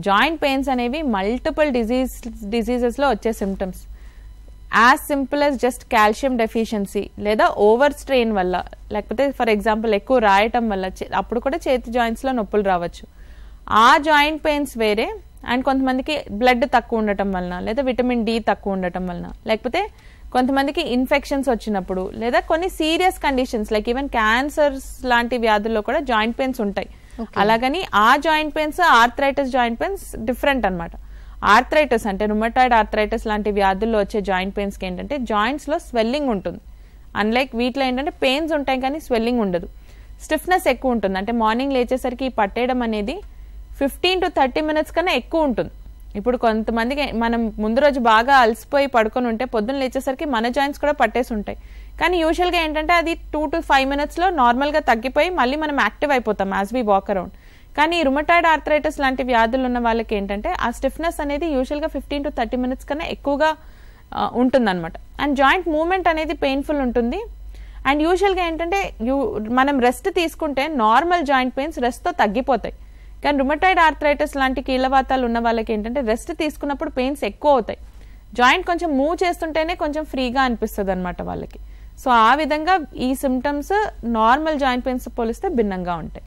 Joint pains అనేవి multiple డిజీజెస్లో వచ్చే symptoms. As simple as just calcium deficiency లేదా over strain వల్ల, లేకపోతే ఫర్ ఎగ్జాంపుల్ ఎక్కువ రాయటం వల్ల అప్పుడు కూడా చేతి జాయింట్స్లో నొప్పులు రావచ్చు. ఆ జాయింట్ పెయిన్స్ వేరే, అండ్ కొంతమందికి బ్లడ్ తక్కువ ఉండటం వలన, లేదా విటమిన్ డి తక్కువ ఉండటం వలన, లేకపోతే కొంతమందికి ఇన్ఫెక్షన్స్ వచ్చినప్పుడు, లేదా కొన్ని serious conditions like even cancers లాంటి వ్యాధుల్లో కూడా జాయింట్ పెయిన్స్ ఉంటాయి. అలాగని ఆ joint pains arthritis joint pains different అనమాట. ఆర్థరైటిస్ అంటే రుమటాయిడ్ ఆర్థరైటిస్ లాంటి వ్యాధుల్లో వచ్చే జాయింట్ పెయిన్స్కి ఏంటంటే జాయింట్స్లో స్వెల్లింగ్ ఉంటుంది. అన్లైక్ వీటిలో ఏంటంటే పెయిన్స్ ఉంటాయి కానీ స్వెల్లింగ్ ఉండదు. స్టిఫ్నెస్ ఎక్కువ ఉంటుంది. అంటే మార్నింగ్ లేచేసరికి పట్టేయడం అనేది 15 to 30 minutes కన్నా ఎక్కువ ఉంటుంది. ఇప్పుడు కొంతమందికి మనం ముందు రోజు బాగా అలసిపోయి పడుకొని ఉంటే పొద్దున్న లేచేసరికి మన జాయింట్స్ కూడా పట్టేసి ఉంటాయి. కానీ యూజువల్గా ఏంటంటే అది 2 to 5 minutesలో నార్మల్గా తగ్గిపోయి మళ్ళీ మనం యాక్టివ్ అయిపోతాం యాజ్ వీ వాక్ అరౌండ్. కానీ రుమటాయిడ్ ఆర్థరైటిస్ లాంటి వ్యాధులు ఉన్న వాళ్ళకి ఏంటంటే ఆ స్టిఫ్నెస్ అనేది యూజువల్గా 15 to 30 minutes కన్నా ఎక్కువగా ఉంటుందన్నమాట. అండ్ జాయింట్ మూవ్మెంట్ అనేది పెయిన్ఫుల్ ఉంటుంది. అండ్ యూజువల్గా ఏంటంటే మనం రెస్ట్ తీసుకుంటే నార్మల్ జాయింట్ పెయిన్స్ రెస్ట్తో తగ్గిపోతాయి. కానీ రుమటాయిడ్ ఆర్థరైటిస్ లాంటి కీళ్ళవాతాలు ఉన్న వాళ్ళకి ఏంటంటే రెస్ట్ తీసుకున్నప్పుడు పెయిన్స్ ఎక్కువ అవుతాయి. జాయింట్ కొంచెం మూవ్ చేస్తుంటేనే కొంచెం ఫ్రీగా అనిపిస్తుంది అనమాట వాళ్ళకి. సో ఆ విధంగా ఈ సిమ్టమ్స్ నార్మల్ జాయింట్ పెయిన్స్ పోలిస్తే భిన్నంగా ఉంటాయి.